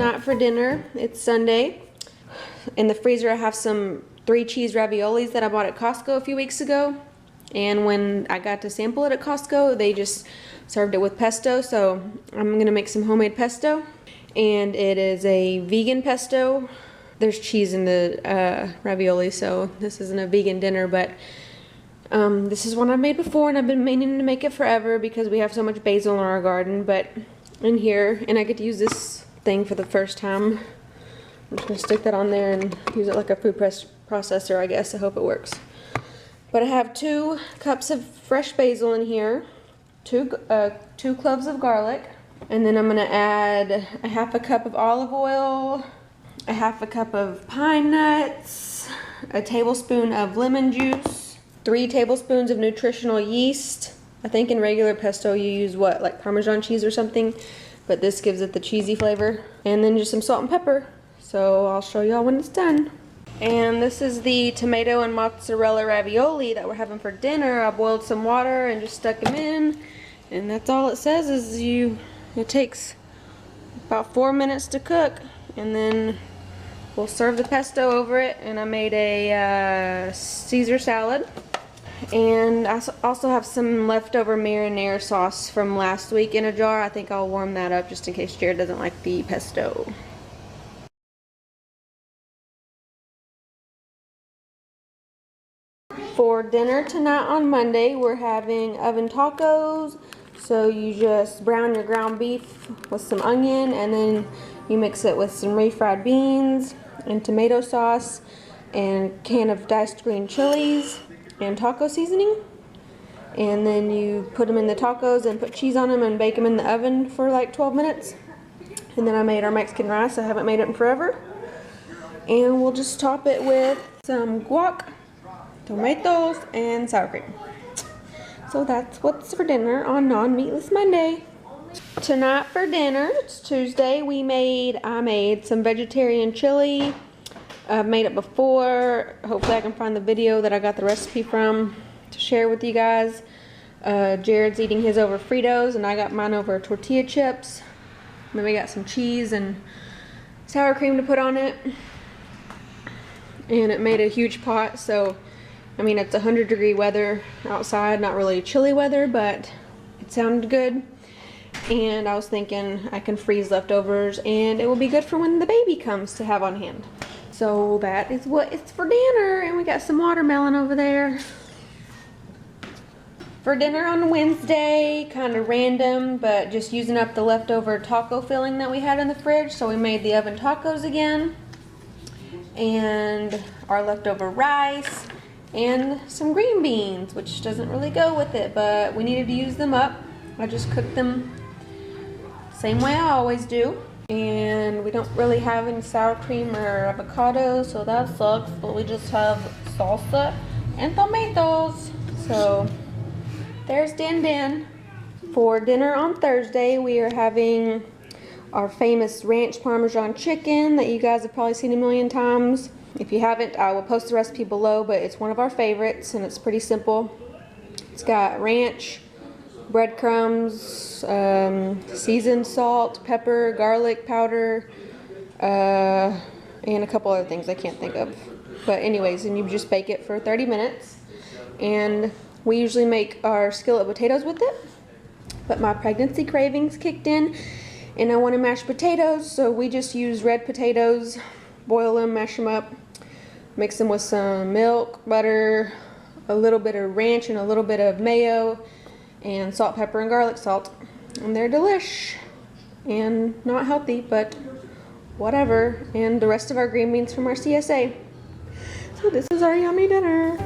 Tonight for dinner, it's Sunday. In the freezer I have some 3 cheese raviolis that I bought at Costco a few weeks ago. And when I got to sample it at Costco, they just served it with pesto, so I'm gonna make some homemade pesto. And it is a vegan pesto. There's cheese in the ravioli, so this isn't a vegan dinner, but this is one I've made before, and I've been meaning to make it forever because we have so much basil in our garden. But in here, and I get to use this thing for the first time. I'm just gonna stick that on there and use it like a food processor, I guess. I hope it works. But I have 2 cups of fresh basil in here, 2 cloves of garlic, and then I'm gonna add a half a cup of olive oil, a half a cup of pine nuts, a tablespoon of lemon juice, 3 tablespoons of nutritional yeast. I think in regular pesto you use what, like Parmesan cheese or something, but this gives it the cheesy flavor. And then just some salt and pepper. So I'll show y'all when it's done. And this is the tomato and mozzarella ravioli that we're having for dinner. I boiled some water and just stuck them in, and that's all it says is it takes about 4 minutes to cook, and then we'll serve the pesto over it. And I made a Caesar salad. And I also have some leftover marinara sauce from last week in a jar. I think I'll warm that up just in case Jared doesn't like the pesto. For dinner tonight on Monday, we're having oven tacos. So you just brown your ground beef with some onion, and then you mix it with some refried beans and tomato sauce and a can of diced green chilies and taco seasoning. And then you put them in the tacos and put cheese on them and bake them in the oven for like 12 minutes. And then I made our Mexican rice. I haven't made it in forever. And we'll just top it with some guac, tomatoes, and sour cream. So that's what's for dinner on non-meatless Monday. Tonight for dinner, it's Tuesday, I made some vegetarian chili. I've made it before. Hopefully I can find the video that I got the recipe from to share with you guys. Jared's eating his over Fritos, and I got mine over tortilla chips. Then we got some cheese and sour cream to put on it. And it made a huge pot, so I mean, it's 100-degree weather outside, not really chilly weather, but it sounded good. And I was thinking I can freeze leftovers and it will be good for when the baby comes to have on hand. So that is what it's for dinner, and we got some watermelon over there. For dinner on Wednesday, kind of random, but just using up the leftover taco filling that we had in the fridge, so we made the oven tacos again. And our leftover rice. And some green beans, which doesn't really go with it, but we needed to use them up. I just cooked them same way I always do. And we don't really have any sour cream or avocado, so that sucks, but we just have salsa and tomatoes. So there's Din Din. For dinner on Thursday, we are having our famous ranch Parmesan chicken that you guys have probably seen a million times. If you haven't, I will post the recipe below, but it's one of our favorites and it's pretty simple. It's got ranch, breadcrumbs, seasoned salt, pepper, garlic powder, and a couple other things I can't think of. But anyways, and you just bake it for 30 minutes. And we usually make our skillet potatoes with it, but my pregnancy cravings kicked in and I wanted mashed potatoes, so we just use red potatoes, boil them, mash them up, mix them with some milk, butter, a little bit of ranch and a little bit of mayo, and salt, pepper, and garlic salt. And they're delish. And not healthy, but whatever. And the rest of our green beans from our CSA. So this is our yummy dinner.